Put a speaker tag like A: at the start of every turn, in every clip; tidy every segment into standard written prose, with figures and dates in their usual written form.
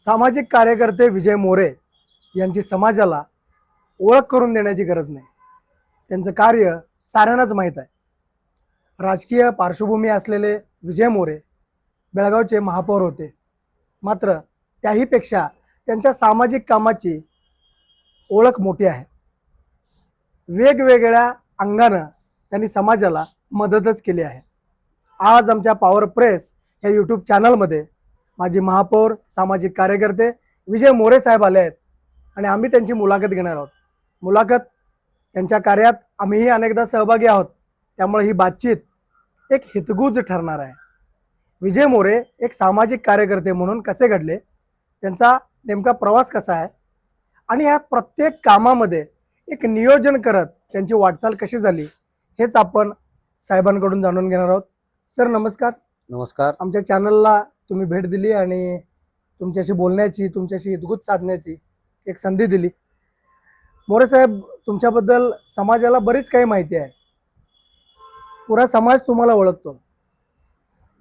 A: सामाजिक कार्यकर्ते विजय मोरे यांची समाजाला ओळख करून देण्याची गरज नाही. त्यांचं कार्य साऱ्यांनाच माहीत आहे. राजकीय पार्श्वभूमी असलेले विजय मोरे बेळगावचे महापौर होते. मात्र त्याहीपेक्षा त्यांच्या सामाजिक कामाची ओळख मोठी आहे. वेगवेगळ्या अंगानं त्यांनी समाजाला मदतच केली आहे. आज आमच्या पॉवर प्रेस या यूट्यूब चॅनलमध्ये माजी महापौर सामाजिक कार्यकर्ते विजय मोरे साहेब आले आहेत आणि आम्ही त्यांची मुलाखत घेणार आहोत. मुलाखत त्यांच्या कार्यात आम्हीही अनेकदा सहभागी आहोत, त्यामुळे ही बातचीत एक हितगुज ठरणार आहे. विजय मोरे एक सामाजिक कार्यकर्ते म्हणून कसे घडले, त्यांचा नेमका प्रवास कसा आहे आणि ह्या प्रत्येक कामामध्ये एक नियोजन करत त्यांची वाटचाल कशी झाली, हेच आपण साहेबांकडून जाणून घेणार आहोत. सर नमस्कार.
B: नमस्कार.
A: आमच्या चॅनलला तुम्ही भेट दिली आणि तुमच्याशी बोलण्याची, तुमच्याशी हितगुज साधण्याची एक संधी दिली. मोरे साहेब, तुमच्याबद्दल समाजाला बरीच काही माहिती आहे. पुरा समाज तुम्हाला ओळखतो,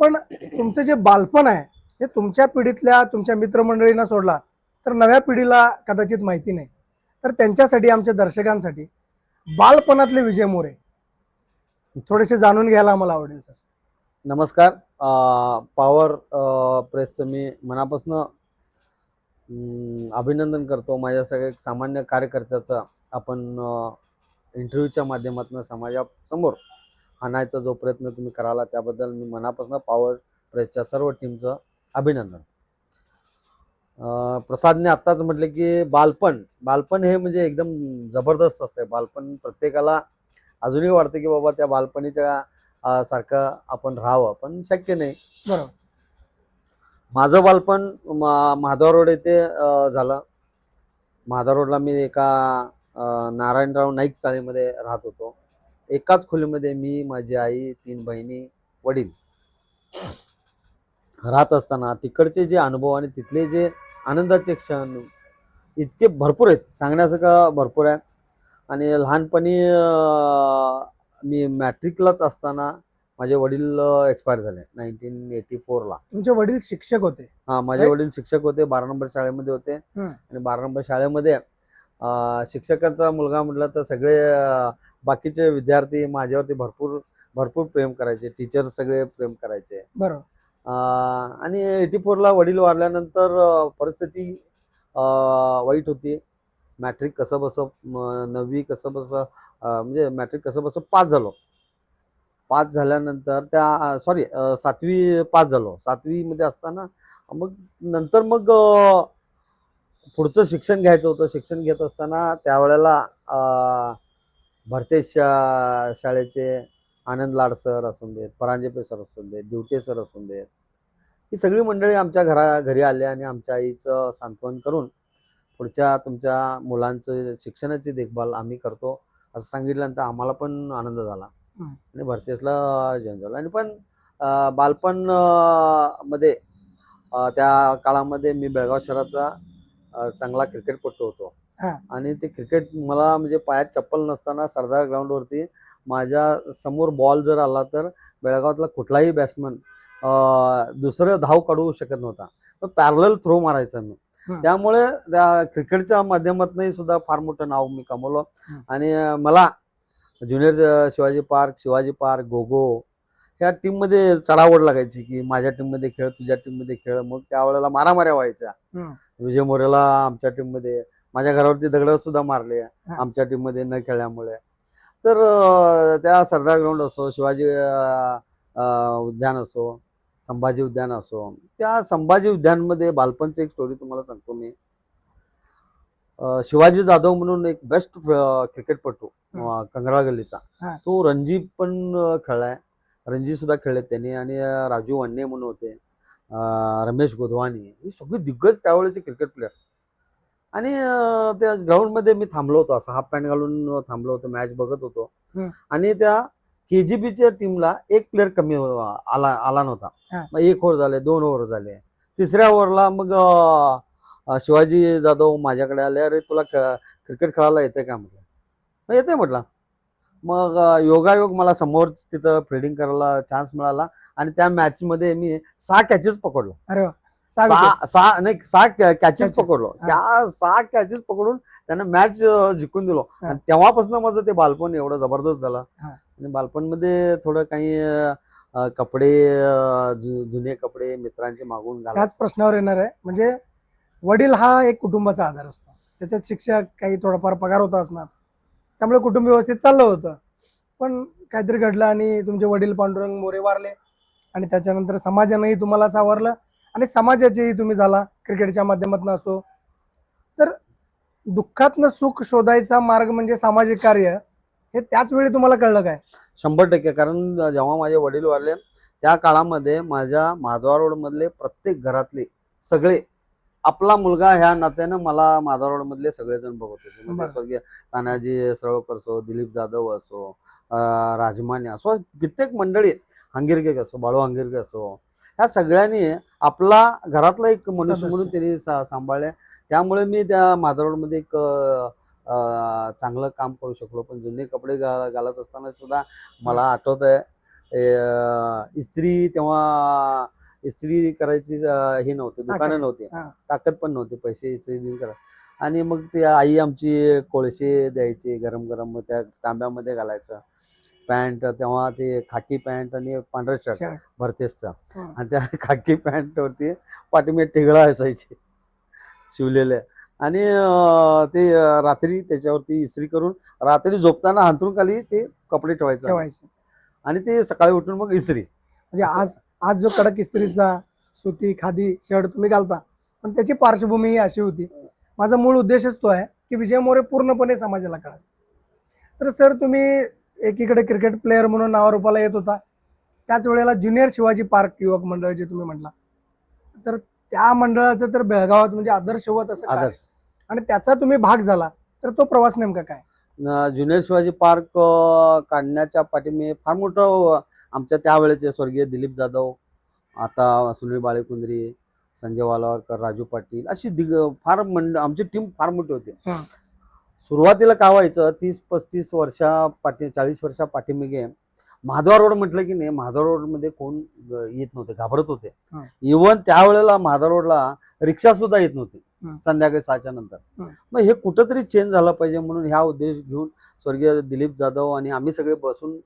A: पण तुमचं जे बालपण आहे हे तुमच्या पिढीतल्या तुमच्या मित्रमंडळींना सोडला तर नव्या पिढीला कदाचित माहिती नाही. तर त्यांच्यासाठी, आमच्या दर्शकांसाठी बालपणातले विजय मोरे थोडेसे जाणून घ्यायला आम्हाला आवडेल. सर
B: नमस्कार. पॉवर प्रेसचं मी मनापासून अभिनंदन करतो. माझ्या सगळ्या सामान्य कार्यकर्त्याचा आपण इंटरव्ह्यूच्या माध्यमातून समाजासमोर आणायचा जो प्रयत्न तुम्ही कराला त्याबद्दल मी मनापासून पॉवर प्रेसच्या सर्व टीमचं अभिनंदन. प्रसादने आत्ताच म्हटले की बालपण हे म्हणजे एकदम जबरदस्त असते. बालपण प्रत्येकाला अजूनही वाटतं की बाबा त्या बालपणीच्या सारखं आपण राहावं, पण शक्य नाही.
A: बरोबर.
B: माझं बालपण महाद्वार रोड येथे झालं. महाद्वार रोडला मी एका नारायणराव नाईक चाळीमध्ये राहत होतो. एकाच खोलीमध्ये मी, माझी आई, 3 बहिणी, वडील राहत असताना तिकडचे जे अनुभव आणि तिथले जे आनंदाचे क्षण इतके भरपूर आहेत, सांगण्यासारखं भरपूर आहे. आणि लहानपणी मी मॅट्रिकलाच असताना माझे वडील एक्सपायर झाले 1984ला.
A: तुमचे वडील शिक्षक होते?
B: हां, माझे वडील शिक्षक होते. 12 नंबर शाळेमध्ये होते. आणि 12 नंबर शाळेमध्ये शिक्षकांचा मुलगा म्हटलं तर सगळे बाकीचे विद्यार्थी माझ्यावरती भरपूर प्रेम करायचे. टीचर्स सगळे प्रेम करायचे.
A: बरोबर.
B: आणि 84ला वडील वारल्यानंतर परिस्थिती वाईट होती. मॅट्रिक कसं बसं 9वी कसं बसं म्हणजे मॅट्रिक कसं बसं पास झालो. पास झाल्यानंतर 7वी पास झालो. 7वीमध्ये असताना मग पुढचं शिक्षण घ्यायचं होतं. शिक्षण घेत असताना त्यावेळेला भरतेश शाळेचे आनंद लाड सर असून देत, परांजपे सर असून देत, दिवटे सर असून देत, ही सगळी मंडळी आमच्या घरी आले आणि आमच्या आईचं सांत्वन करून पुढच्या तुमच्या मुलांचं शिक्षणाची देखभाल आम्ही करतो असं सांगितल्यानंतर आम्हाला पण आनंद झाला आणि भरतेसला जॉईन झालं. आणि पण बालपण मध्ये त्या काळामध्ये मी बेळगाव शहराचा चांगला क्रिकेटपटू होतो. आणि ते क्रिकेट मला म्हणजे पायात चप्पल नसताना सरदार ग्राउंडवरती माझ्या समोर बॉल जर आला तर बेळगावातला कुठलाही बॅट्समन दुसरं धाव काढू शकत नव्हता. पण पॅरलल थ्रो मारायचा मी. त्यामुळे त्या क्रिकेटच्या माध्यमातूनही सुद्धा फार मोठं नाव मी कमवलं. आणि मला ज्युनियर शिवाजी पार्क, गोगो ह्या टीममध्ये चढावड लागायची की माझ्या टीममध्ये खेळ, तुझ्या टीममध्ये खेळ. मग त्यावेळेला मारामाऱ्या व्हायच्या. विजय मोरेला आमच्या टीममध्ये, माझ्या घरावरती दगड सुद्धा मारले आमच्या टीममध्ये न खेळल्यामुळे. तर त्या सरदार ग्राउंड असो, शिवाजी उद्यान असो, संभाजी उद्यान असो, त्या संभाजी उद्यानमध्ये बालपणची एक स्टोरी तुम्हाला सांगतो मी. शिवाजी जाधव म्हणून एक बेस्ट क्रिकेटपटू कंगराळ गल्लीचा, तो रणजी पण खेळलाय. रणजी सुद्धा खेळले त्यांनी. आणि राजू वन्ने म्हणून होते, रमेश गोधवानी, ही सगळी दिग्गज त्यावेळेचे क्रिकेट प्लेयर. आणि त्या ग्राउंडमध्ये मी थांबलो होतो, असं हाफ पॅन्ट घालून थांबलो होतो, मॅच बघत होतो. आणि त्या KGBच्या टीमला एक प्लेअर कमी आला नव्हता. मग 1 ओव्हर झाले, 2 ओव्हर झाले. 3ऱ्या ओव्हरला मग शिवाजी जाधव माझ्याकडे आले. अरे तुला क्रिकेट खेळायला येते का म्हटलं. मग येते म्हटलं. मग योगायोग मला समोर तिथं फिल्डिंग करायला चान्स मिळाला आणि त्या मॅचमध्ये मी 6 कॅचेस पकडलो.
A: अरे वा.
B: सहा कॅचेस
A: Catches.
B: पकडलो.
A: हा.
B: त्या 6 कॅचेस पकडून त्यांना मॅच जिंकून दिलो.
A: हा.
B: आणि तेव्हापासून माझं ते बालपण एवढं जबरदस्त झालं.
A: हा.
B: आणि बालपणमध्ये थोडं काही कपडे, जुने कपडे मित्रांचे मागून
A: त्याच
B: घालायचे.
A: प्रश्नावर येणार आहे. म्हणजे वडील हा एक कुटुंबाचा आधार असतो. त्याच्यात शिक्षक काही थोडाफार पगार होता असणार, त्यामुळे कुटुंब व्यवस्थित चाललं होतं. पण काहीतरी घडलं आणि तुमचे वडील पांडुरंग मोरे वारले आणि त्याच्यानंतर समाजानंही तुम्हाला सावरलं आणि समाजाचेही तुम्ही झाला क्रिकेटच्या माध्यमातून असो. तर दुःखातनं सुख शोधायचा मार्ग म्हणजे सामाजिक कार्य, हे त्याच वेळी तुम्हाला कळलं काय?
B: 100% कारण जेव्हा माझे वडील वारले त्या काळामध्ये माझ्या माधवा रोड मधले प्रत्येक घरातले सगळे आपला मुलगा ह्या नात्यानं मला माधवा रोड मधले सगळेजण बघत होते. म्हणजे
A: बरं.
B: स्वर्गीय तानाजी सळोकर असो, दिलीप जाधव असो, राजमान्य असो, कित्येक मंडळी, हंगीरगे असो, बाळू हंगीरगे असो, ह्या सगळ्यांनी आपला घरातला एक मनुष्य
A: सदस्य.
B: म्हणून त्यांनी सांभाळले. त्यामुळे मी त्या माधवा रोड मध्ये एक चांगलं काम करू शकलो. पण जुने कपडे घालत असताना सुद्धा मला आठवत आहे, इस्त्री तेव्हा इस्त्री करायची हे नव्हते, दुकानं नव्हती,
A: हा.
B: ताकद पण नव्हती पैसे इस्त्री देऊन करा. आणि मग ते आई आमची कोळशे द्यायची गरम गरम, त्या तांब्यामध्ये घालायचं. पॅन्ट तेव्हा ते खाकी पॅन्ट आणि पांढरं शर्ट
A: शर्ट.
B: भरतेसचा.
A: हा.
B: आणि त्या खाकी पॅन्टवरती पाठीमध्ये टिगळा असायचे शिवलेले. आणि ते रात्री त्याच्यावरती इस्त्री करून रात्री झोपताना हांतरून खाली ते कपडे ठेवायचे आणि ते सकाळी उठून मग इस्त्री.
A: म्हणजे आज जो कडक इस्त्रीचा सुती खादी शर्ट तुम्ही घालता, पण त्याची पार्श्वभूमी ही अशी होती. माझा मूळ उद्देशच तो आहे की विजय मोरे पूर्णपणे समाजाला कळावे. तर सर, तुम्ही एकीकडे क्रिकेट प्लेअर म्हणून नावारूपाला येत होता, त्याच वेळेला ज्युनियर शिवाजी पार्क युवक मंडळ जे तुम्ही म्हटला, तर त्या मंडळाचं तर बेळगावात म्हणजे आदर्श होत असं काय?
B: आदर्श.
A: आणि त्याचा तुम्ही भाग झाला, तर तो प्रवास नेमका काय?
B: ज्युनियर शिवाजी पार्क काढण्याच्या पाठीमागे फार मोठं आमच्या त्यावेळेचे स्वर्गीय दिलीप जाधव, आता सुनील बाळेकुंद्री, संजय वालावरकर, राजू पाटील, अशी फार आमची टीम फार मोठी होती. सुरुवातीला काय व्हायचं, 30-35 वर्षा 40 वर्षा पाठीमागे माधवा रोड म्हटलं की नाही, माधवा रोडमध्ये कोण येत नव्हते, घाबरत होते. इव्हन त्यावेळेला माधवा रोडला रिक्षा सुद्धा येत नव्हती संध्याकाळी 6च्या नंतर. मग हे कुठंतरी चेंज झालं पाहिजे म्हणून ह्या उद्देश घेऊन स्वर्गीय दिलीप जाधव आणि आम्ही सगळे बसून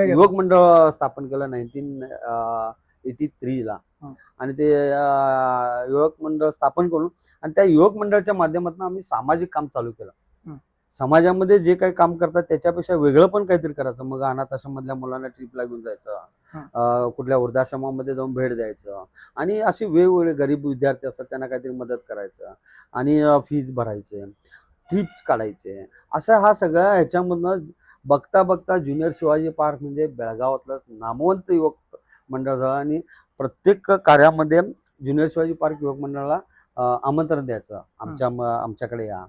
B: युवक मंडळ स्थापन केलं 1983ला. आणि ते युवक मंडळ स्थापन करून आणि त्या युवक मंडळाच्या माध्यमातून आम्ही सामाजिक काम चालू केलं. समाजामध्ये जे काही काम करतात त्याच्यापेक्षा वेगळं पण काहीतरी करायचं. मग अनाथ आश्रमामधल्या मुलांना ट्रिपला घेऊन जायचं, कुठल्या वृद्धाश्रमामध्ये जाऊन भेट द्यायचं, आणि असे वेगवेगळे गरीब विद्यार्थी असतात त्यांना काहीतरी मदत करायचं, आणि फीज भरायचे, ट्रिप्स काढायचे. अशा हा सगळ्या ह्याच्यामधनं बघता बघता ज्युनियर शिवाजी पार्क म्हणजे बेळगावातलं नामवंत युवक मंडळ झालं. आणि प्रत्येक कार्यामध्ये ज्युनियर शिवाजी पार्क युवक मंडळाला आमंत्रण द्यायचं, आमच्याकडे या,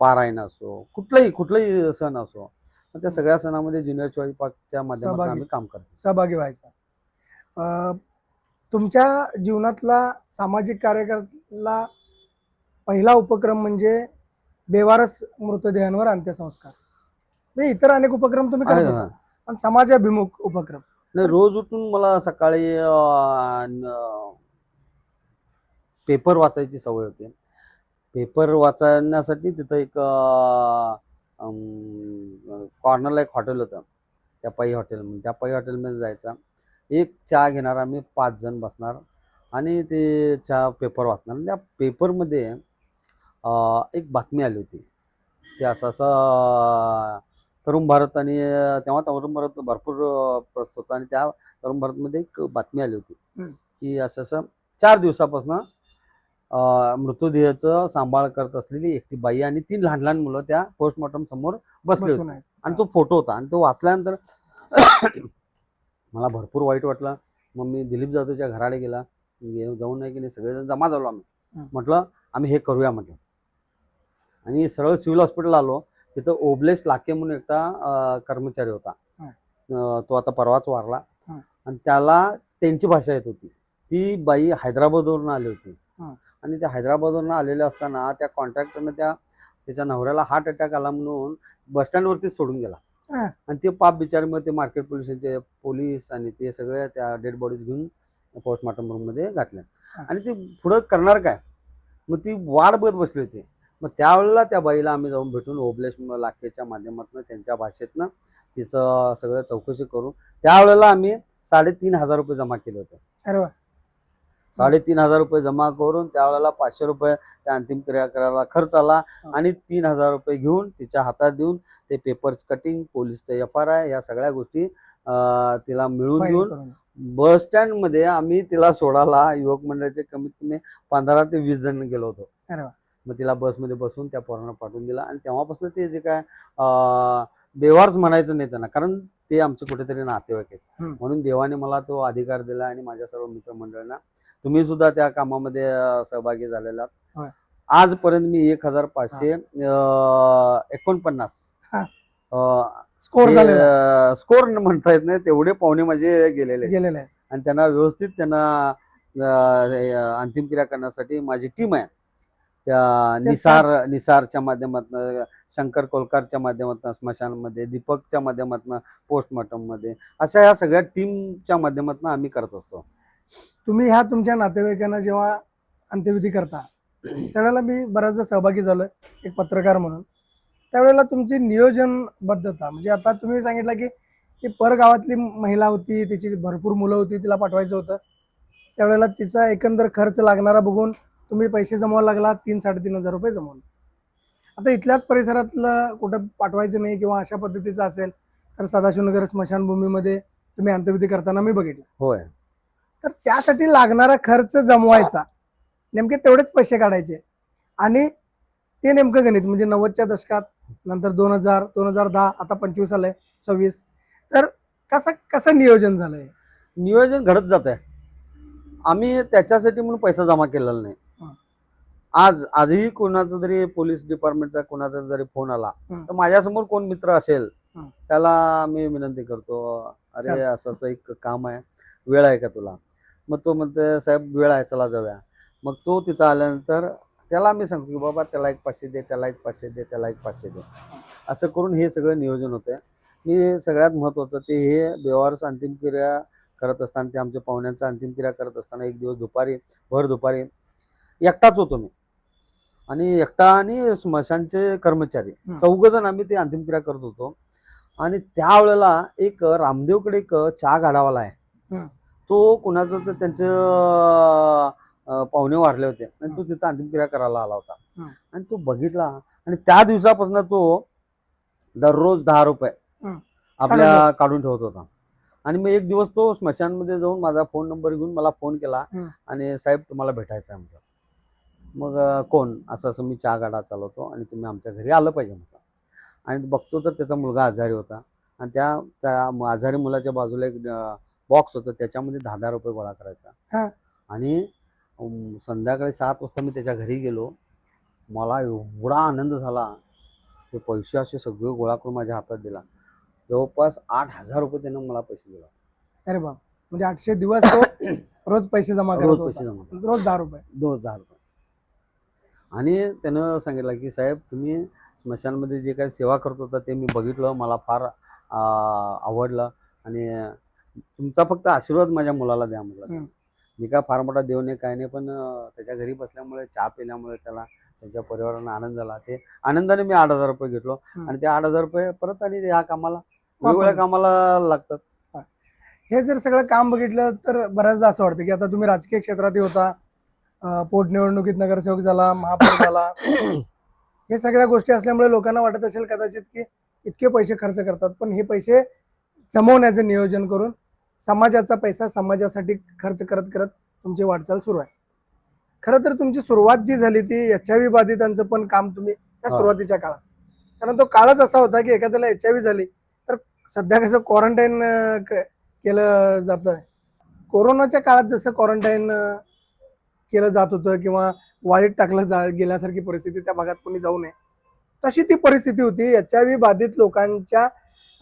B: पारायण असो, कुठलाही सण असो, त्या सगळ्या सणामध्ये ज्युनियर शिवाजी पार्कच्या माध्यमातून आम्ही काम करतो,
A: सहभागी व्हायचा. तुमच्या जीवनातला सामाजिक कार्यक्रमाला पहिला उपक्रम म्हणजे बेवारस मृतदेहांवर अंत्यसंस्कार. म्हणजे इतर अनेक उपक्रम तुम्ही करत होता, पण समाजाभिमुख उपक्रम
B: नाही. रोज उठून मला सकाळी पेपर वाचायची सवय होती. पेपर वाचण्यासाठी तिथं एक कॉर्नरला एक हॉटेल होतं, त्या पाई हॉटेल म्हणून. त्या पाई हॉटेलमध्ये जायचा, एक चहा घेणार, आम्ही 5 जण बसणार आणि ते चहा पेपर वाचणार. आणि त्या पेपरमध्ये एक बातमी आली होती की असं असं तरुण भारत, आणि तेव्हा तरुण भारत भरपूर प्रस्त होता, आणि त्या तरुण भारतमध्ये एक बातमी आली होती की असं असं 4 दिवसापासून मृतदेहाचं सांभाळ करत असलेली एकटी बाई आणि 3 लहान लहान मुलं त्या पोस्टमॉर्टम समोर बसले होते. आणि तो फोटो होता, आणि तो वाचल्यानंतर मला भरपूर वाईट वाटलं. मग मी दिलीप जाधवच्या घराकडे गेला, जाऊन नाही की नाही सगळेजण जमा झालो आम्ही. म्हटलं आम्ही हे करूया म्हटलं, आणि सरळ सिव्हिल हॉस्पिटल आलो. तिथं ओबलेश लाके म्हणून एकटा कर्मचारी होता, तो आता परवाच वारला, आणि त्याला त्यांची भाषा येत होती. ती बाई हैदराबादवरून आली होती, आणि त्या हैदराबादवरून आलेल्या असताना त्या कॉन्ट्रॅक्टरनं त्याच्या नवऱ्याला हार्ट अटॅक आला म्हणून बसस्टँडवरतीच सोडून गेला. आणि ते पाप बिचारे, मग ते मार्केट पोलिसांचे पोलीस आणि ते सगळे त्या डेड बॉडीज घेऊन पोस्टमॉर्टम रूममध्ये घातल्या.
A: हा.
B: आणि ते पुढं करणार काय, मग ती वाट बघत बसली होती. मग त्यावेळेला त्या बाईला आम्ही जाऊन भेटून ओबलेश लाखेच्या माध्यमातून त्यांच्या भाषेतनं तिचं सगळं चौकशी करून त्यावेळेला आम्ही 3,500 रुपये जमा केले होते.
A: अरे वा.
B: 3,500 रुपये जमा करून त्यावेळेला 500 रुपये त्या अंतिम क्रिया करायला खर्च आला. आणि 3,000 रुपये घेऊन तिच्या हातात देऊन ते पेपर्स कटिंग, पोलीसचं FRI या सगळ्या गोष्टी तिला मिळवून
A: फाईल
B: देऊन
A: करून.
B: बस स्टँड मध्ये आम्ही तिला सोडायला युवक मंडळाचे कमीत कमी 15 ते 20 जण गेलो होतो.
A: अरे वा.
B: मग तिला बसमध्ये बसून त्या पोरांना पाठवून दिला. आणि तेव्हापासून ते जे काय बेवार्स म्हणायचं नाही त्यांना, कारण ते आमचे कुठेतरी नातेवाईक आहेत. म्हणून देवाने मला तो अधिकार दिला आणि माझ्या सर्व मित्रमंडळांना. तुम्ही सुद्धा त्या कामामध्ये सहभागी झालेला आहात. आजपर्यंत मी 1,549 स्कोर म्हणता येत नाही तेवढे पाहुणे माझे गेलेले
A: आहे.
B: आणि त्यांना व्यवस्थित त्यांना अंतिम क्रिया करण्यासाठी माझी टीम आहे. त्या निसारच्या माध्यमातून, शंकर कोलकारच्या माध्यमातून स्मशानमध्ये, दीपकच्या माध्यमातून पोस्टमॉर्टम मध्ये, अशा ह्या सगळ्या टीमच्या माध्यमातून आम्ही करत असतो.
A: तुम्ही ह्या तुमच्या नातेवाईकांना जेव्हा अंत्यविधी करता त्यावेळेला मी बऱ्याचदा सहभागी झालोय एक पत्रकार म्हणून. त्यावेळेला तुमची नियोजनबद्धता, म्हणजे आता तुम्ही सांगितलं की ती परगावातली महिला होती, तिची भरपूर मुलं होती, तिला पाठवायचं होतं. त्यावेळेला तिचा एकंदर खर्च लागणारा बघून तुम्ही पैसे जमवायला लागला, 3,000-3,500 रुपये जमवले. आता इथल्याच परिसरातलं कुठं पाठवायचं नाही किंवा अशा पद्धतीचं असेल तर सदाशिवनगर स्मशानभूमीमध्ये तुम्ही अंत्यविधी करताना मी बघितलं.
B: होय.
A: तर त्यासाठी लागणारा खर्च जमवायचा, नेमके तेवढेच पैसे काढायचे. आणि ते नेमकं गणित म्हणजे 90च्या दशकात, नंतर 2000, 2010, आता 25 आलंय, 26. तर कसं नियोजन झालंय?
B: नियोजन घडत जात आहे. आम्ही त्याच्यासाठी म्हणून पैसा जमा केलेला नाही. आजही कोणाचा जरी पोलीस डिपार्टमेंटचा कोणाचा जरी फोन आला तर माझ्यासमोर कोण मित्र असेल त्याला मी विनंती करतो, अरे असं असं एक काम आहे, वेळ आहे का तुला? मग तो म्हणते साहेब वेळ आहे, चला जाऊया. मग तो तिथं आल्यानंतर त्याला मी सांगतो की बाबा त्याला एक 500 दे, त्याला एक 500 दे, त्याला एक 500 दे, असं करून हे सगळं नियोजन होतं. मी सगळ्यात महत्त्वाचं ते हे बेवारस अंतिम क्रिया करत असताना, ते आमच्या पाहुण्यांचं अंतिम क्रिया करत असताना एक दिवस भर दुपारी एकटाच होतो मी आणि एकटा आणि स्मशानचे कर्मचारी 4 जण आम्ही ते अंतिम क्रिया करत होतो. आणि त्यावेळेला एक रामदेवकडे एक चहा गाडावाला आहे, तो कुणाचं तर त्यांचे पाहुणे वारले होते आणि तो तिथं अंतिम क्रिया करायला आला होता. आणि तो बघितला आणि त्या दिवसापासून तो दररोज 10 रुपये आपल्या काढून ठेवत होता. आणि मग एक दिवस तो स्मशानमध्ये जाऊन माझा फोन नंबर घेऊन मला फोन केला आणि साहेब तुम्हाला भेटायचं आहे म्हटलं. मग कोण? असं असं मी चहा गाडा चालवतो आणि तुम्ही आमच्या घरी आलं पाहिजे म्हटलं. आणि बघतो तर त्याचा मुलगा आजारी होता आणि त्या आजारी मुलाच्या बाजूला एक बॉक्स होतं, त्याच्यामध्ये 10-10 रुपये गोळा करायचा. आणि संध्याकाळी 7 वाजता मी त्याच्या घरी गेलो. मला एवढा आनंद झाला, ते पैसे असे सगळे गोळा करून माझ्या हातात दिला. जवळपास 8,000 रुपये त्यानं मला पैसे दिला.
A: अरे बाप, म्हणजे 800 दिवस रोज पैसे जमा करत होता. रोज 10 रुपये.
B: रोज 10 रुपये. आणि त्यानं सांगितलं की साहेब तुम्ही स्मशानमध्ये जे काही सेवा करत होता ते मी बघितलं, मला फार आवडलं आणि तुमचा फक्त आशीर्वाद माझ्या मुलाला द्या म्हटलं. मी काय फार मोठा देव नाही काय नाही, पण त्याच्या घरी बसल्यामुळे चहा पिल्यामुळे त्याला त्याच्या परिवाराला आनंद झाला. ते आनंदाने मी 8,000 रुपये घेतलो आणि ते 8,000 रुपये परत आणि ह्या कामाला वेगवेगळ्या कामाला लागतात.
A: हे जर सगळं काम बघितलं तर बऱ्याचदा असं वाटतं की आता तुम्ही राजकीय क्षेत्रातही होता, पोटनिवडणुकीत नगरसेवक झाला, महापौर झाला, हे सगळ्या गोष्टी असल्यामुळे लोकांना वाटत असेल कदाचित की इतके पैसे खर्च करतात, पण हे पैसे जमवण्याचं नियोजन करून समाजाचा पैसा समाजासाठी खर्च करत करत तुमची वाटचाल सुरू आहे. खरं तर तुमची सुरुवात जी झाली ती HIV बाधितांचं पण काम तुम्ही त्या सुरुवातीच्या काळात, कारण तो काळच असा होता की एखाद्याला HIV झाली तर सध्या कसं क्वारंटाईन केलं जातं, कोरोनाच्या काळात जसं क्वारंटाईन केलं जात होतं किंवा वाळीत टाकलं गेल्यासारखी परिस्थिती त्या भागात कोणी जाऊ नये, तशी ती परिस्थिती होती. HIV बाधित लोकांच्या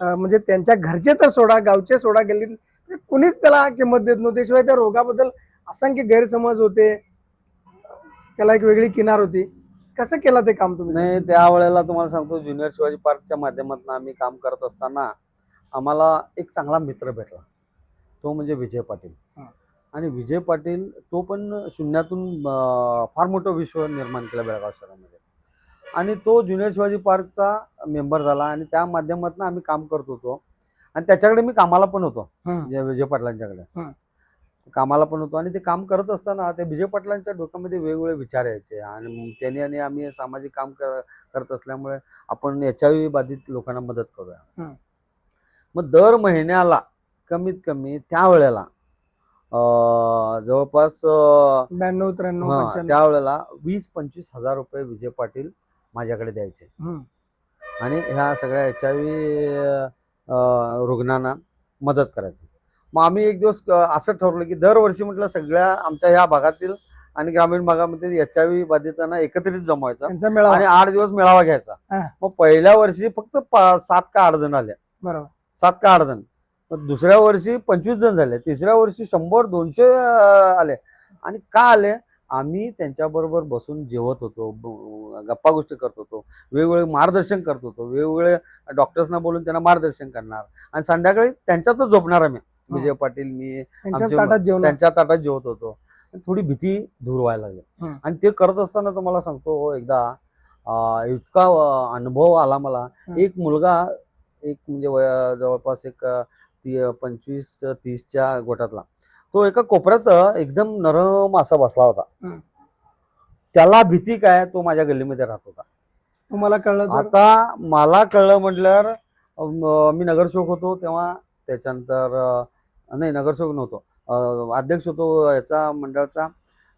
A: म्हणजे त्यांच्या घरचे तर सोडा, गावचे सोडा, गल्लीत कुणीच त्याला किंमत देत नव्हते. शिवाय त्या रोगाबद्दल असंख्य गैरसमज होते, त्याला एक वेगळी किनार होती. कसं केलं ते काम तुम्ही?
B: नाही, त्यावेळेला तुम्हाला सांगतो ज्युनियर शिवाजी पार्कच्या माध्यमातून आम्ही काम करत असताना आम्हाला एक चांगला मित्र भेटला, तो म्हणजे विजय पाटील. आणि विजय पाटील तो पण शून्यातून फार मोठं विश्व निर्माण केलं बेळगाव शहरामध्ये. आणि तो ज्युनियर शिवाजी पार्कचा मेंबर झाला आणि त्या माध्यमातून आम्ही काम करत होतो. आणि त्याच्याकडे मी कामाला पण होतो, विजय पाटलांच्याकडे कामाला पण होतो. आणि ते काम करत असताना ते विजय पाटलांच्या डोक्यामध्ये वेगवेगळे विचार यायचे. आणि त्यांनी आणि आम्ही सामाजिक काम करत असल्यामुळे आपण HIV बाधित लोकांना मदत करूया. मग दर महिन्याला कमीत कमी त्यावेळेला जवळपास
A: 92-93
B: त्यावेळेला 20-25 हजार रुपये विजय पाटील माझ्याकडे द्यायचे. आणि ह्या सगळ्या HIV रुग्णांना मदत करायची. मग आम्ही एक दिवस असं ठरवलं की दरवर्षी म्हटलं सगळ्या आमच्या ह्या भागातील आणि ग्रामीण भागामध्ये HIV बाधितांना एकत्रित जमवायचा आणि 8 दिवस मेळावा घ्यायचा. मग पहिल्या वर्षी फक्त 7 का 8 जण आले,
A: बरोबर
B: 7 का 8 जण. मग दुसऱ्या वर्षी 25 जण झाले, तिसऱ्या वर्षी 100-200 आले. आणि का आले? आम्ही त्यांच्याबरोबर बसून जेवत होतो, गप्पा गोष्टी करत होतो, वेगवेगळे मार्गदर्शन करत होतो, वेगवेगळे डॉक्टर्सना बोलून त्यांना मार्गदर्शन करणार. आणि संध्याकाळी त्यांच्यातच झोपणार आम्ही, विजय पाटील मी त्यांच्या ताटात जेवत होतो. थोडी भीती दूर व्हायला लागली. आणि ते करत असताना तुम्हाला सांगतो, एकदा इतका अनुभव आला मला. एक मुलगा, एक म्हणजे जवळपास एक 25-30च्या गटातला, तो एका कोपऱ्यात एकदम नरम असा बसला होता. त्याला भीती काय, तो माझ्या गल्लीमध्ये राहत होता.
A: तुम्हाला कळलं?
B: आता मला कळलं म्हटल्यावर मी नगरसेवक होतो तेव्हा, त्याच्यानंतर नाही नगरसेवक नव्हतो, अध्यक्ष होतो याचा मंडळाचा.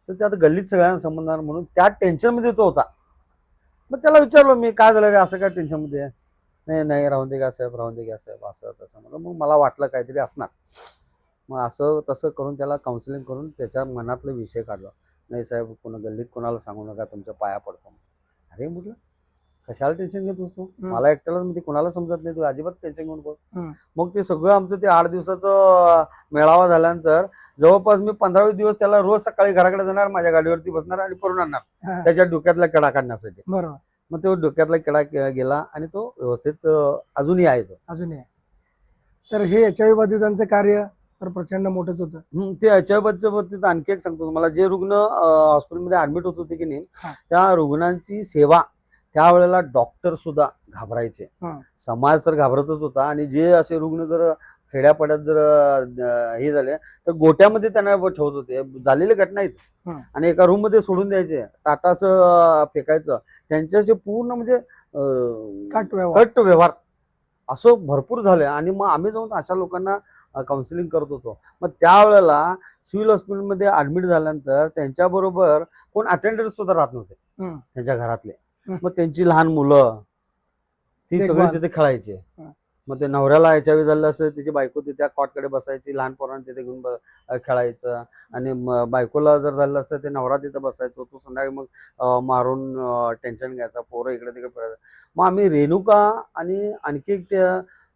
B: तर त्यात गल्लीत सगळ्यांना संबंधणार म्हणून त्या टेन्शनमध्ये तो होता. मग त्याला विचारलो मी, काय झालं रे, असं काय टेन्शनमध्ये आहे? नाही राहून दे घ्या साहेब, राहून दे घ्या साहेब, असं तसं म्हणलं. मग मला वाटलं काहीतरी असणार. मग असं तसं करून त्याला काउन्सिलिंग करून त्याच्या मनातले विषय काढला. नाही साहेब, गल्लीत कोणाला सांगू नका, तुमच्या पाया पडतो. अरे म्हटलं, कशाला टेन्शन घेत होतो? मला एकट्यालाच म्हणजे कोणाला समजत नाही, तू अजिबात टेन्शन घेऊन बोल. मग ते सगळं आमचं ते 8 दिवसाचं मेळावा झाल्यानंतर जवळपास मी 15-20 दिवस त्याला रोज सकाळी घराकडे जाणार, माझ्या गाडीवरती बसणार आणि पळून आणणार त्याच्या डोक्यातला किडा काढण्यासाठी.
A: बरोबर.
B: मग तो डोक्यातला किडा गेला आणि तो व्यवस्थित अजूनही आहे.
A: तर हे HIV बाधितांचं कार्य तर प्रचंड मोठंच होतं.
B: ते HIV बाबतीत आणखी एक सांगतो तुम्हाला, जे रुग्ण हॉस्पिटलमध्ये ऍडमिट होत होते की नाही, त्या रुग्णांची सेवा त्यावेळेला डॉक्टर सुद्धा घाबरायचे, समाज तर घाबरतच होता. आणि जे असे रुग्ण जर खेड्यापाड्यात जर हे झाले तर गोट्यामध्ये त्यांना ठेवत होते, झालेली घटना आहेत. आणि एका रूम मध्ये सोडून द्यायचे, ताटाचं फेकायचं, त्यांच्याशी पूर्ण म्हणजे कट व्यवहार असं भरपूर झालं. आणि मग आम्ही जाऊन अशा लोकांना काउन्सिलिंग करत होतो. मग त्यावेळेला सिव्हिल हॉस्पिटलमध्ये ऍडमिट झाल्यानंतर त्यांच्याबरोबर कोण अटेंडर सुद्धा राहत नव्हते त्यांच्या घरातले. मग त्यांची लहान मुलं ती सगळी तिथे खेळायचे. मग ते नवऱ्याला HIV झालं असं, तिची बायको तिथे कॉटकडे बसायची, लहान पोरांना तिथे घेऊन खेळायचं. आणि बायकोला जर झालं असतं ते नवरा तिथे बसायचो, तो संध्याकाळी मग मारून टेन्शन घ्यायचा, पोरं इकडे तिकडे फिरायचं. मग आम्ही रेणुका आणि आणखी एक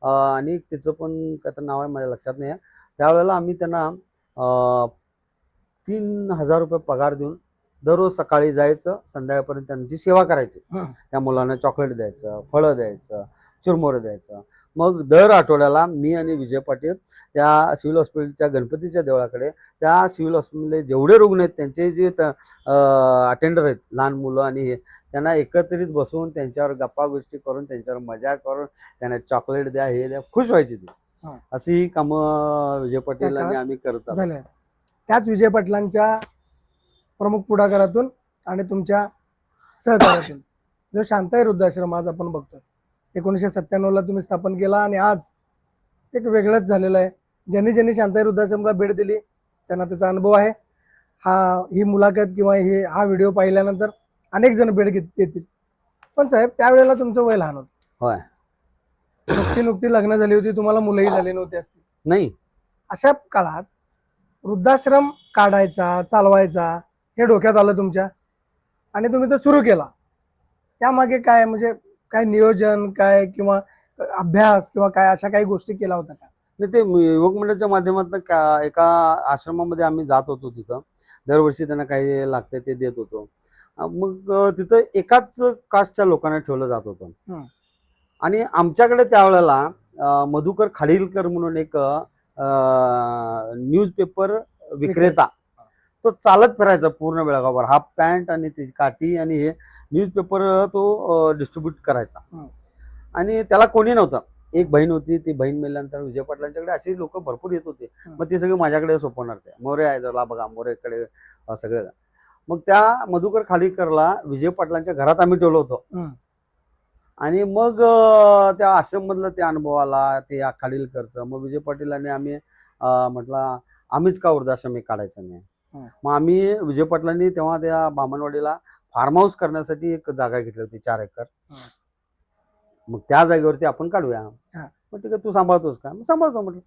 B: आणि तिचं पण काय तर नाव आहे माझ्या लक्षात नाही, त्यावेळेला आम्ही त्यांना 3,000 रुपये पगार देऊन दररोज सकाळी जायचं, संध्याकाळपर्यंत त्यांची सेवा करायची. त्या मुलांना चॉकलेट द्यायचं, फळं द्यायचं, चिरमुरं द्यायचं. मग दर आठवड्याला मी आणि विजय पाटील त्या सिव्हिल हॉस्पिटलच्या गणपतीच्या देवळाकडे, त्या सिव्हिल हॉस्पिटलमध्ये जेवढे रुग्ण आहेत त्यांचे जे अटेंडर आहेत, लहान मुलं आणि हे, त्यांना एकत्रित बसून त्यांच्यावर गप्पा गोष्टी करून, त्यांच्यावर मजा करून, त्यांना चॉकलेट द्या, हे द्या, खुश व्हायची ती. अशी कामं विजय पाटील आणि आम्ही करत आहोत.
A: त्याच विजय पाटलांच्या प्रमुख पुढाकारातून आणि तुमच्या सहकार्यातून जो शांताई वृद्धाश्रम आज आपण बघतोय, 1997ला तुम्ही स्थापन केला आणि आज एक वेगळंच झालेलं आहे. ज्यांनी शांताई वृद्धाश्रमला भेट दिली त्यांना त्याचा अनुभव आहे. ही मुलाखत किंवा हा व्हिडिओ पाहिल्यानंतर अनेक जण भेट देतील. पण साहेब, त्यावेळेला तुमचं वय लहान होतं. नुकती लग्न झाली होती, तुम्हाला मुलंही झाली नव्हती असतील.
B: नाही,
A: अशा काळात वृद्धाश्रम काढायचा, चालवायचा हे डोक्यात आलं तुमच्या आणि तुम्ही तो सुरू केला. त्यामागे काय म्हणजे काय नियोजन काय किंवा अभ्यास किंवा काय अशा काही गोष्टी केल्या होत्या का?
B: नाही, ते युवक मंडळाच्या माध्यमातून एका आश्रमामध्ये आम्ही जात होतो. तिथं दरवर्षी त्यांना काही लागते ते देत होतो. मग तिथं एकाच कास्टच्या लोकांना ठेवलं जात होतं. आणि आमच्याकडे त्यावेळेला मधुकर खाडीलकर म्हणून एक न्यूजपेपर विक्रेता तो चालत फिरायचा पूर्ण बेळगाववर, हाफ पॅन्ट आणि त्याची काठी आणि हे न्यूजपेपर तो डिस्ट्रीब्यूट करायचा.
A: हं.
B: आणि त्याला कोणी नव्हतं. एक बहीण होती, ती बहीण मेल्यानंतर विजय पाटलांच्याकडे अशी लोक भरपूर येत होते. मग ती सगळी माझ्याकडे सोपवणार ते मोरे आहे जरा बघा मोरेकडे सगळे. मग त्या मधुकर खाडीकरला विजय पाटलांच्या घरात आम्ही ठेवलो होतो. आणि मग त्या आश्रम मधला ते अनुभव आला ते खाडीलकरचं. मग विजय पाटील आम्ही म्हटलं आम्हीच का वृद्धाश्रम काढायचं नाही. मग आम्ही विजय पाटलांनी तेव्हा त्या बामणवाडीला फार्म हाऊस करण्यासाठी एक जागा घेतली होती 4 एकर. मग त्या जागेवरती आपण काढूया. मग ठीक आहे तू सांभाळतोस का? मग सांभाळतो म्हटलं.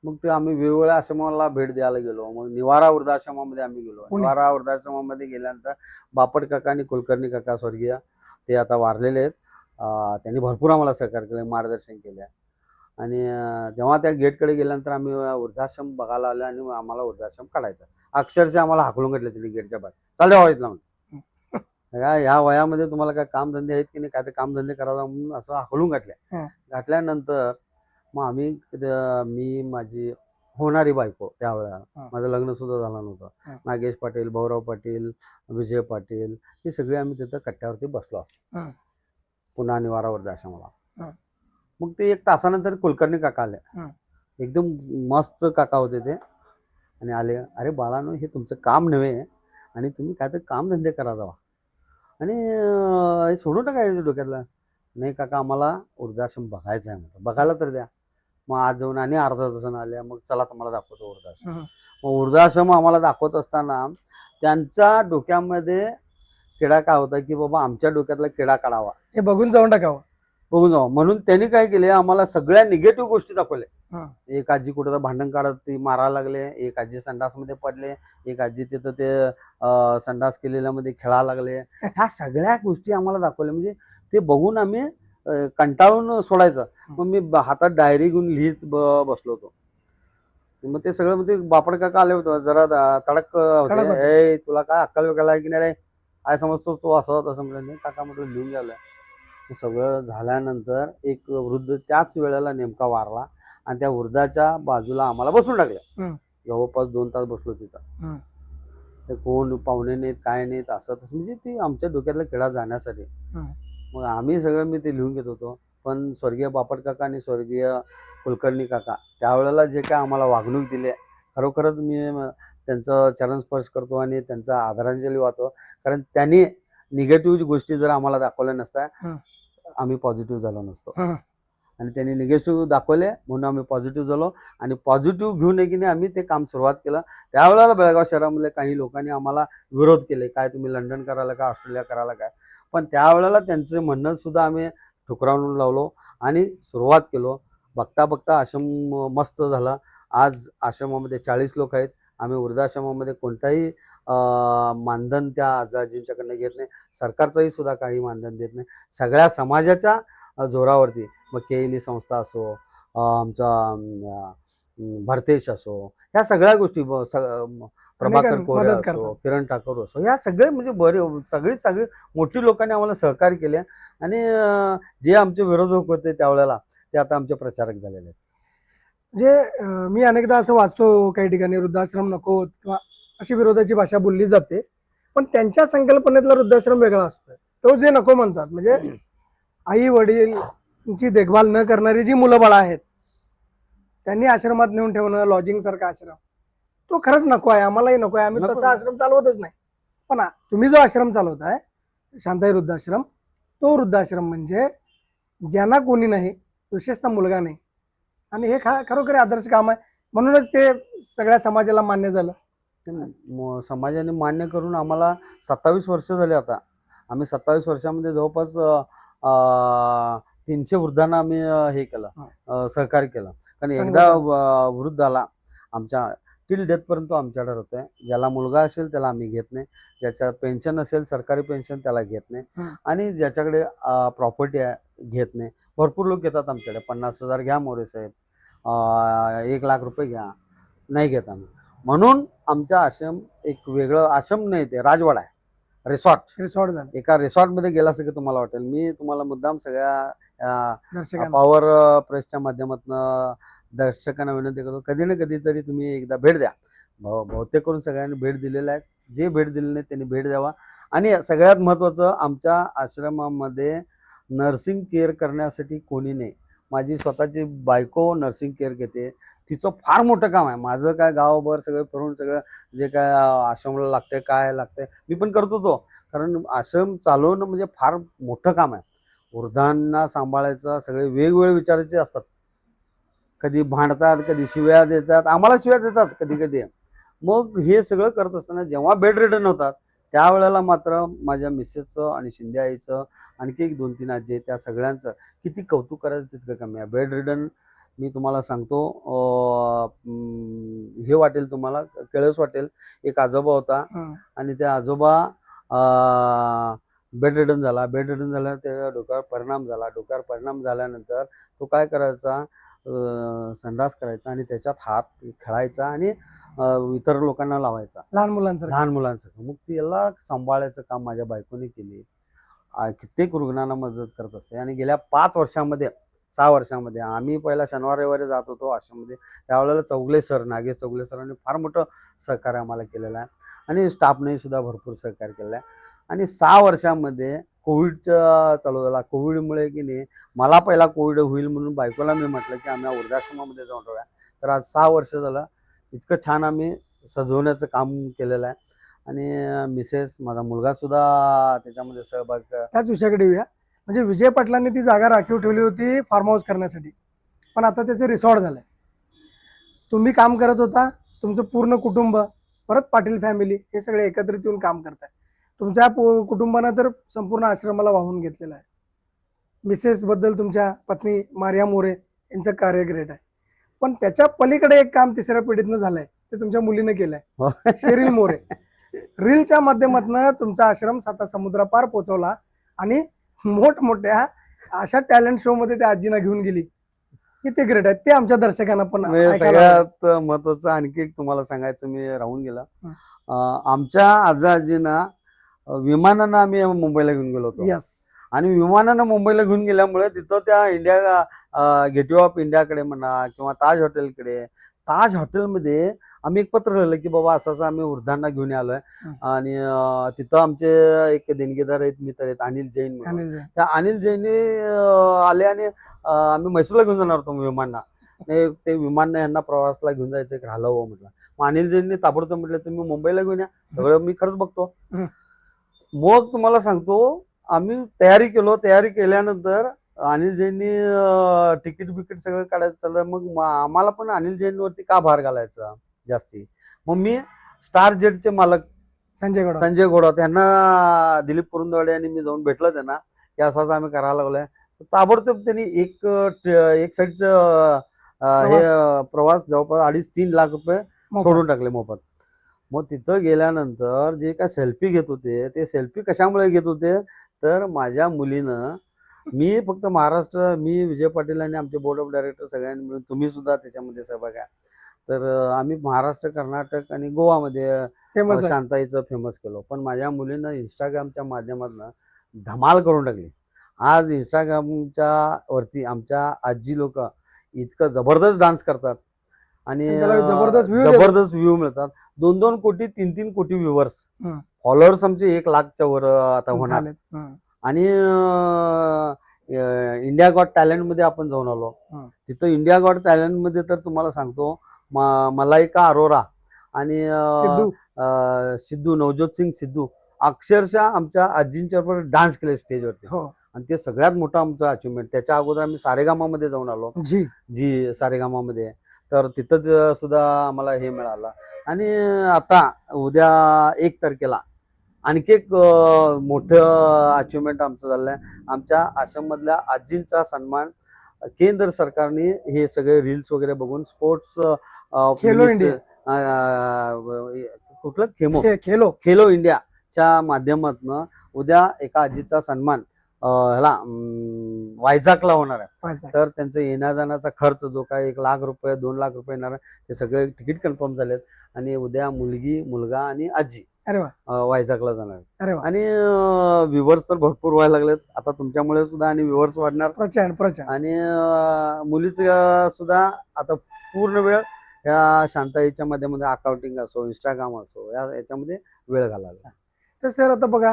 B: मग ते आम्ही वेगवेगळ्या आश्रमाला भेट द्यायला गेलो. मग निवारा वृद्धाश्रमामध्ये आम्ही गेलो. निवारा वृद्धाश्रमामध्ये गेल्यानंतर बापट काका आणि कुलकर्णी काका स्वर्गीय ते आता वारलेले आहेत. त्यांनी भरपूर आम्हाला सहकार्य केलं, मार्गदर्शन केलं. आणि जेव्हा त्या गेटकडे गेल्यानंतर आम्ही वृद्धाश्रम बघायला आलो आणि आम्हाला वृद्धाश्रम काढायचा. अक्षरशः आम्हाला हाकलून घेतलं त्यांनी गेटच्या बाहेर. चाल द्या इथला म्हणून. ह्या वयामध्ये तुम्हाला काय कामधंदे आहेत की नाही, काय ते कामधंदे करायला म्हणून असं हाकलून घातल्या. घातल्यानंतर मग आम्ही मी माझी होणारी बायको त्यावेळेला माझं लग्न सुद्धा झालं नव्हतं. नागेश पाटील, भाऊराव पाटील, विजय पाटील हे सगळे आम्ही तिथं कट्ट्यावरती बसलो असतो पुन्हा निवारा वृद्धाश्रमाला. मग ते 1 तासानंतर कुलकर्णी काका आले. एकदम मस्त काका होते ते. आणि आले, अरे बाळांनो हे तुमचं काम नव्हे आणि तुम्ही काय तर कामधंदे करा जावा आणि हे सोडून टाका डोक्यातला. नाही काका आम्हाला वृद्धाश्रम बघायचं आहे म्हटलं. बघायला तर द्या. मग आज जाऊन आणि अर्धा तासानं आल्या. मग चला तुम्हाला दाखवतो वृद्धाश्रम. मग वृद्धाश्रम आम्हाला दाखवत असताना त्यांच्या डोक्यामध्ये किडा काय होता की बाबा आमच्या डोक्यातला किडा काढावा,
A: हे बघून जाऊन टाकावं,
B: बघून जाऊ. म्हणून त्यांनी काय केले आम्हाला सगळ्या निगेटिव्ह गोष्टी दाखवल्या. एक आजी कुठं भांडण काढत ती मारायला लागले, एक आजी संडासमध्ये पडले, एक आजी तिथं ते संडास केलेल्यामध्ये खेळायला लागले. ह्या सगळ्या गोष्टी आम्हाला दाखवल्या. म्हणजे ते बघून आम्ही कंटाळून सोडायचं. मग मी हातात डायरी घेऊन लिहित बसलो होतो. मग ते सगळं म्हणजे बापड काका आले होते जरा तडक होते. तुला काय अक्कल वेगळा आहे की नाही रे, काय समजतो तो असं तसं म्हणलं. नाही काका म्हटलं लिहून घ्यायला. सगळं झाल्यानंतर एक वृद्ध त्याच वेळेला नेमका वारला आणि त्या वृद्धाच्या बाजूला आम्हाला बसून टाकलं. जवळपास 2 तास बसलो तिथं. ते कोण पाहुणे नाहीत काय नाहीत असं तसं म्हणजे ती आमच्या डोक्यातला किडा जाण्यासाठी. मग आम्ही सगळं मी ते लिहून घेत होतो. पण स्वर्गीय बापट काका आणि स्वर्गीय कुलकर्णी काका त्यावेळेला जे काय आम्हाला वागणूक दिली खरोखरच मी त्यांचं चरणस्पर्श करतो आणि त्यांचा आदरांजली वाहतो. कारण त्यांनी निगेटिव्ह गोष्टी जर आम्हाला दाखवल्या नसत्या आम्ही पॉझिटिव्ह झालो नसतो. आणि त्यांनी निगेटिव्ह दाखवले म्हणून आम्ही पॉझिटिव्ह झालो. आणि पॉझिटिव्ह घेऊन की नाही आम्ही ते काम सुरुवात केलं. त्यावेळेला बेळगाव शहरामधले काही लोकांनी आम्हाला विरोध केले, काय तुम्ही लंडन करायला का ऑस्ट्रेलिया करायला काय. पण त्यावेळेला त्यांचं म्हणणं सुद्धा आम्ही ठुकरावून लावलो आणि सुरुवात केलो. बघता बघता आश्रम मस्त झाला. आज आश्रमामध्ये 40 लोक आहेत. आम्ही वृद्धाश्रमामध्ये कोणताही मानधन त्या आजाजींच्याकडनं घेत नाही. सरकारचंही सुद्धा काही मानधन देत नाही. सगळ्या समाजाच्या जोरावरती मग केएलई संस्था असो, आमचा भरतेश असो, ह्या सगळ्या गोष्टी प्रभाकर कोरे असो, किरण ठाकूर असो, ह्या सगळे म्हणजे सगळी मोठी लोकांनी आम्हाला सहकार्य केले. आणि जे आमचे विरोधक होते त्यावेळेला ते आता आमचे प्रचारक झालेले आहेत.
A: म्हणजे मी अनेकदा असं वाचतो काही ठिकाणी वृद्धाश्रम नको किंवा अशी विरोधाची भाषा बोलली जाते. पण त्यांच्या संकल्पनेतला वृद्धाश्रम वेगळा असतो. तो जे नको म्हणतात म्हणजे आई वडीलची देखभाल न करणारी जी मुलं बाळं आहेत त्यांनी आश्रमात नेऊन ठेवणं, लॉजिंग सारखा आश्रम तो खरंच नको आहे. आम्हालाही नको आहे. आम्ही तसा आश्रम चालवतच नाही. पण तुम्ही जो आश्रम चालवताय शांताई वृद्धाश्रम, तो वृद्धाश्रम म्हणजे ज्यांना कोणी नाही, विशेषतः मुलगा नाही. आणि हे खरोखर आदर्श काम आहे. म्हणूनच ते सगळ्या समाजाला मान्य झालं.
B: समाजाने मान्य करून आम्हाला 27 वर्ष झाले. आता आम्ही 27 वर्षामध्ये जवळपास 300 वृद्धांना आम्ही हे केलं, सहकार्य केलं. कारण एकदा वृद्ध आला आमच्या टिल डेथ पर्यंत आमच्याकडे होतोय. ज्याला मुलगा असेल त्याला आम्ही घेत नाही, ज्याच्या पेन्शन असेल सरकारी पेन्शन त्याला घेत नाही, आणि ज्याच्याकडे प्रॉपर्टी आहे घेत नाही. भरपूर लोक येतात आमच्याकडे, 50,000 घ्या मोरे साहेब, 1,00,000 रुपये घ्या, नाही घेत आम्ही. म्हणून आमचा आश्रम एक वेगळं आश्रम नाही, ते राजवाडा आहे, रिसॉर्ट झालं. एका रिसॉर्टमध्ये गेला असं की तुम्हाला वाटेल. मी तुम्हाला मुद्दाम सगळ्या पॉवर प्रेसच्या माध्यमातून दर्शकांना विनंती करतो, कधी ना कधी तरी तुम्ही एकदा भेट द्या. बहुतेक करून सगळ्यांनी भेट दिलेल्या आहेत. जे भेट दिले नाही त्यांनी भेट द्यावा. आणि सगळ्यात महत्त्वाचं, आमच्या आश्रमामध्ये नर्सिंग केअर करण्यासाठी कोणी नाही. माझी स्वतःची बायको नर्सिंग केअर घेते. तिचं फार मोठं काम आहे. माझं काय गावभर सगळं फिरून सगळं जे काय आश्रमाला लागतंय, काय लागतंय, मी पण करतो तो. कारण आश्रम चालवणं म्हणजे फार मोठं काम आहे. वृद्धांना सांभाळायचं, सगळे वेगवेगळे विचारायचे असतात. कधी भांडतात, कधी शिव्या देतात, आम्हाला शिव्या देतात कधी कधी. मग हे सगळं करत असताना जेव्हा बेड रिडन होतात त्यावेळेला मात्र माझ्या मिसेसचं आणि शिंदे आईचं, आणखी एक 2-3 आजी आहेत, त्या सगळ्यांचं किती कौतुक करायचं तितकं कमी आहे. बेड रिडन मी तुम्हाला सांगतो, हे वाटेल तुम्हाला, केळस वाटेल. एक आजोबा होता आणि त्या आजोबा बेड रिडन झाला. बेड रिडन झाल्यानंतर त्याच्या डोक्यावर परिणाम झाला. डोक्यावर परिणाम झाल्यानंतर तो काय करायचा, संडास करायचा आणि त्याच्यात हात खेळायचा आणि इतर लोकांना लावायचा, लहान मुलांचं. मग त्याला सांभाळायचं काम माझ्या बायकोने केले. कित्येक रुग्णांना मदत करत असते. आणि गेल्या 5 वर्षामध्ये 6 वर्षामध्ये आम्ही पहिला शनिवार रविवारी जात होतो आश्रममध्ये. त्यावेळेला चौगले सर, नागेश चौगले सरांनी फार मोठं सहकार्य आम्हाला केलेलं आहे आणि स्टाफने सुद्धा भरपूर सहकार्य केलेलं आहे. आणि 6 वर्षामध्ये कोविडचं चालू झाला. कोविडमुळे की नाही, मला पहिला कोविड होईल म्हणून बायकोला मी म्हटलं की आम्ही वृद्धाश्रमामध्ये जाऊन राहूया. तर आज 6 वर्ष झालं इतकं छान आम्ही सजवण्याचं काम केलेलं आहे. आणि मिसेस, माझा मुलगा सुद्धा त्याच्यामध्ये सहभाग.
A: त्याच विषयाकडे येऊया. म्हणजे विजय पाटलांनी ती जागा राखीव ठेवली होती फार्म हाऊस करण्यासाठी, पण आता त्याचे रिसॉर्ट झालंय. तुम्ही काम करत होता, तुमचं पूर्ण कुटुंब, परत पाटील फॅमिली, हे सगळे एकत्रित येऊन काम करताय. तुमच्या कुटुंबानं तर संपूर्ण आश्रमाला वाहून घेतलेलं आहे. मिसेस बद्दल तुमच्या पत्नी मारिया मोरे यांचं कार्य ग्रेट आहे. पण त्याच्या पलीकडे एक काम तिसऱ्या पिढीतनं झालंय, ते तुमच्या मुलीनं केलंय, शेरील मोरे. रीलच्या माध्यमातून तुमचा आश्रम 7 समुद्रापार पोहोचवला आणि मोठमोठ्या अशा टॅलेंट शो मध्ये त्या आजीना घेऊन गेली. किती ग्रेट आहे ते आमच्या दर्शकांना पण
B: सगळ्यात महत्वाचं आणखी एक तुम्हाला सांगायचं मी राहून गेला. आमच्या आजीना विमानानं आम्ही मुंबईला घेऊन गेलो होतो.
A: यस.
B: आणि विमानानं मुंबईला घेऊन गेल्यामुळे तिथं त्या गेटवे ऑफ इंडियाकडे म्हणा किंवा ताज हॉटेलकडे, ताज हॉटेलमध्ये आम्ही एक पत्र लिहिलं की बाबा असं असं आम्ही वृद्धांना घेऊन आलोय. आणि तिथं आमचे एक देणगीदार आहेत, मित्र आहेत, अनिल जैन म्हणून. त्या अनिल जैनने आले आणि आम्ही म्हैसूरला घेऊन जाणार होतो विमानना. ते विमानने यांना प्रवासला घेऊन जायचं, एक राहिलं हो म्हटलं. मग अनिल जैनने ताबडतोब म्हटलं तुम्ही मुंबईला घेऊन या, सगळं मी खरंच बघतो. मग तुम्हाला सांगतो, आम्ही तयारी केलो. तयारी केल्यानंतर अनिल जैननी तिकीट बिकीट सगळं काढायचं चाललं. मग आम्हाला पण अनिल जैनवरती का भार घालायचा जास्ती. मग मी स्टार जेटचे मालक संजय घोडा त्यांना, दिलीप कुरुंदवाडे आणि मी जाऊन भेटलं त्यांना की असं आम्ही करायला लागलोय. ताबडतोब त्यांनी एक साईडचं हे प्रवास जवळपास 2.5-3 लाख रुपये सोडून टाकले मोफत. मग तिथं गेल्यानंतर जे काय सेल्फी घेत होते, ते सेल्फी कशामुळे घेत होते तर माझ्या मुलीनं, मी फक्त महाराष्ट्र, मी विजय पाटील आणि आमचे बोर्ड ऑफ डायरेक्टर सगळ्यांनी मिळून, तुम्ही सुद्धा त्याच्यामध्ये सहभाग आहे, तर आम्ही महाराष्ट्र, कर्नाटक आणि गोवामध्ये शांताईचं फेमस केलो. पण माझ्या मुलीनं इंस्टाग्रामच्या माध्यमातून धमाल करून टाकली. आज इंस्टाग्रामच्या वरती आमच्या आजी लोक इतकं जबरदस्त डान्स करतात आणि जबरदस्त व्ह्यू मिळतात. 2-2 कोटी 3-3 कोटी व्ह्युअर्स, फॉलोअर्स आमचे 1 लाखच्या वर आता होणार. आणि इंडिया गॉट टॅलेंट मध्ये आपण जाऊन आलो. तिथं इंडिया गॉट टॅलेंट मध्ये तर तुम्हाला सांगतो, मलाइका अरोरा आणि सिद्धू, नवज्योत सिंग सिद्धू अक्षरशः आमच्या आजींच्या बरोबर डान्स केले स्टेजवरती. आणि ते सगळ्यात मोठं आमचं अचिव्हमेंट. त्याच्या अगोदर आम्ही सारेगामामध्ये जाऊन आलो, जी सारेगामामध्ये, तर तिथं सुद्धा आम्हाला हे मिळालं. आणि आता उद्या 1 तारखेला आणखी एक मोठं अचिव्हमेंट आमचं झालंय. आमच्या आश्रममधल्या आजींचा सन्मान केंद्र सरकारने हे सगळे रील्स वगैरे बघून स्पोर्ट्स
A: खेलो इंडिया,
B: कुठलं खेलो इंडियाच्या माध्यमातून उद्या एका आजीचा सन्मान वायझाकला होणार आहे. तर त्यांचं येण्या जाण्याचा खर्च जो काय 1 लाख रुपये 2 लाख रुपये येणार आहे, ते सगळे तिकीट कन्फर्म झालेत. आणि उद्या मुलगी, मुलगा आणि आजी वायझाकला जाणार. आणि व्ह्युअर्स तर भरपूर व्हायला लागलेत आता तुमच्यामुळे सुद्धा, आणि व्ह्युअर्स वाढणार प्रचंड. आणि मुलीचं सुद्धा आता पूर्ण वेळ ह्या शांताईच्या माध्यमामध्ये अकाउंटिंग असो, इंस्टाग्राम असो, याच्यामध्ये वेळ घालवला.
A: तर सर आता बघा,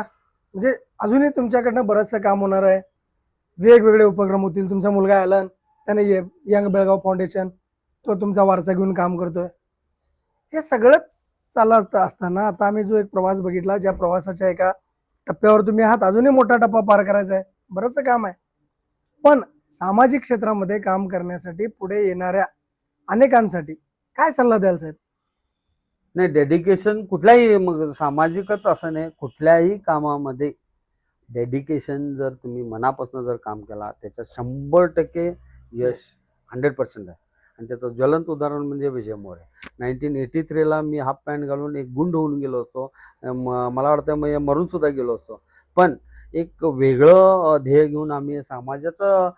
A: म्हणजे अजूनही तुमच्याकडनं बरंचसं काम होणार आहे, वेगवेगळे उपक्रम होतील. तुमचा मुलगा ॲलन, त्याने यंग बेळगाव फाउंडेशन, तो तुमचा वारसा घेऊन काम करतोय. हे सगळंच चालत असताना आता आम्ही जो एक प्रवास बघितला, ज्या प्रवासाच्या एका टप्प्यावर तुम्ही आहात, अजूनही मोठा टप्पा पार करायचा आहे, बरंचसं काम आहे. पण सामाजिक क्षेत्रामध्ये काम करण्यासाठी पुढे येणाऱ्या अनेकांसाठी काय सल्ला द्याल साहेब?
B: नाही, डेडिकेशन कुठल्याही, मग सामाजिकच असं नाही, कुठल्याही कामामध्ये डेडिकेशन जर तुम्ही मनापासून जर काम केला, त्याच्यात 100% यश 100% आहे. आणि त्याचं ज्वलंत उदाहरण म्हणजे विजय मोरे. 1983ला मी हाफ पॅन्ट घालून एक गुंड होऊन गेलो असतो, मला वाटतं मी मरून सुद्धा गेलो असतो. पण एक वेगळं ध्येय घेऊन आम्ही समाजाचं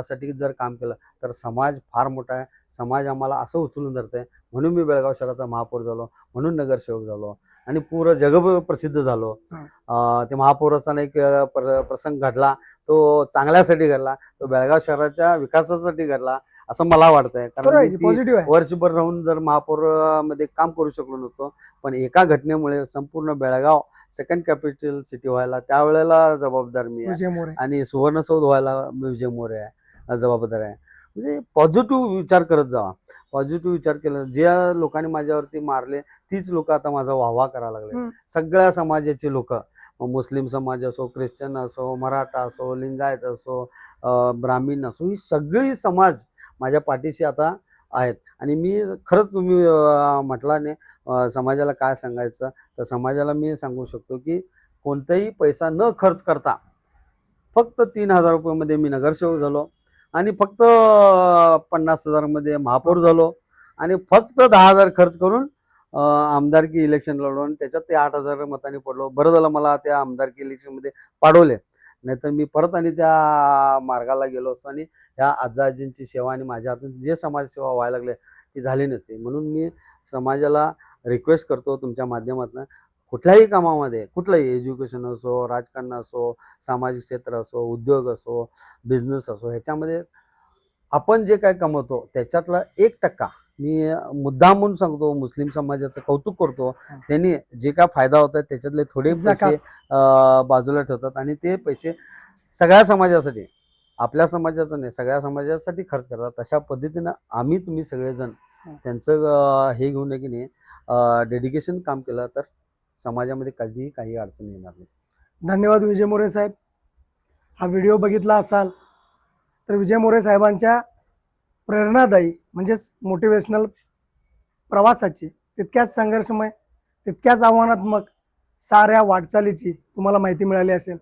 B: साठी जर काम केलं तर समाज फार मोठा आहे. समाज आम्हाला असं उचलून धरतंय. म्हणून मी बेळगाव शहराचा महापौर झालो, म्हणून नगरसेवक झालो आणि पूर्ण जगभर प्रसिद्ध झालो. ते महापौराचा एक प्रसंग घडला, तो चांगल्यासाठी घडला, तो बेळगाव शहराच्या विकासासाठी घडला असं मला वाटतंय. कारण मी ती
A: पॉझिटिव्ह आहे.
B: वर्षभर राहून जर महापौर मध्ये काम करू शकलो नव्हतो, पण एका घटनेमुळे संपूर्ण बेळगाव सेकंड कॅपिटल सिटी व्हायला त्यावेळेला जबाबदार मी आहे
A: विजय मोरे.
B: आणि सुवर्णसौध व्हायला विजय मोरे आहे जबाबदार आहे. म्हणजे पॉझिटिव्ह विचार करत जावा. पॉझिटिव्ह विचार केला, ज्या लोकांनी माझ्यावरती मारले तीच लोक आता माझा वाहवा करायला लागले. सगळ्या समाजाचे लोक, मुस्लिम समाज असो, ख्रिश्चन असो, मराठा असो, लिंगायत असो, ब्राह्मण असो, ही सगळी समाज माझ्या पाठीशी आता आहेत. आणि मी खरंच, तुम्ही म्हटला नाही समाजाला काय सांगायचं, तर समाजाला मी सांगू शकतो की कोणताही पैसा न खर्च करता फक्त 3,000 रुपयामध्ये मी नगरसेवक झालो आणि फक्त 50,000 मध्ये महापौर झालो आणि फक्त 10,000 खर्च करून आमदारकी इलेक्शन लढवून आणि त्याच्यात ते 8,000 मतांनी पडलो. बरं झालं मला त्या आमदारकी इलेक्शनमध्ये पाडवले, नाहीतर मी परत आणि त्या मार्गाला गेलो असतो आणि ह्या आजाजींची सेवा आणि माझ्या हातून जे समाजसेवा व्हायला लागले ती झाली नसती. म्हणून मी समाजाला रिक्वेस्ट करतो तुमच्या माध्यमातून, कुठल्याही कामामध्ये, कुठलंही एज्युकेशन असो, राजकारण असो, सामाजिक क्षेत्र असो, उद्योग असो, बिझनेस असो, ह्याच्यामध्ये आपण जे काय कमवतो त्याच्यातला 1% मी मुद्दाम म्हणून सांगतो, मुस्लिम समाजाचं कौतुक करतो. त्यांनी जे काय फायदा होतात त्याच्यातले थोडे पैसे बाजूला ठेवतात आणि ते पैसे सगळ्या समाजासाठी, आपल्या समाजाचं नाही, सगळ्या समाजासाठी खर्च करतात. तशा पद्धतीनं आम्ही, तुम्ही सगळेजण त्यांचं हे घेऊन की नाही डेडिकेशन काम केलं तर समाजामध्ये कधीही काही अडचण येणार नाही.
A: धन्यवाद विजय मोरे साहेब. हा व्हिडिओ बघितला असाल तर विजय मोरे साहेबांच्या प्रेरणादायी म्हणजेच मोटिवेशनल प्रवासाची, तितक्याच संघर्षमय, तितक्याच आव्हानात्मक साऱ्या वाटचालीची तुम्हाला माहिती मिळाली असेल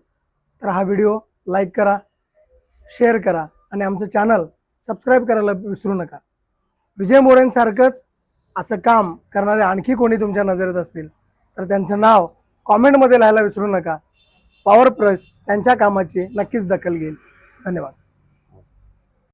A: तर हा व्हिडिओ लाईक करा, शेअर करा आणि आमचं चॅनल सबस्क्राईब करायला विसरू नका. विजय मोरेंसारखंच असं काम करणारे आणखी कोणी तुमच्या नजरेत असतील तर त्यांचं नाव कॉमेंटमध्ये लिहायला विसरू नका. पॉवर प्रेस त्यांच्या कामाची नक्कीच दखल घेईल. धन्यवाद.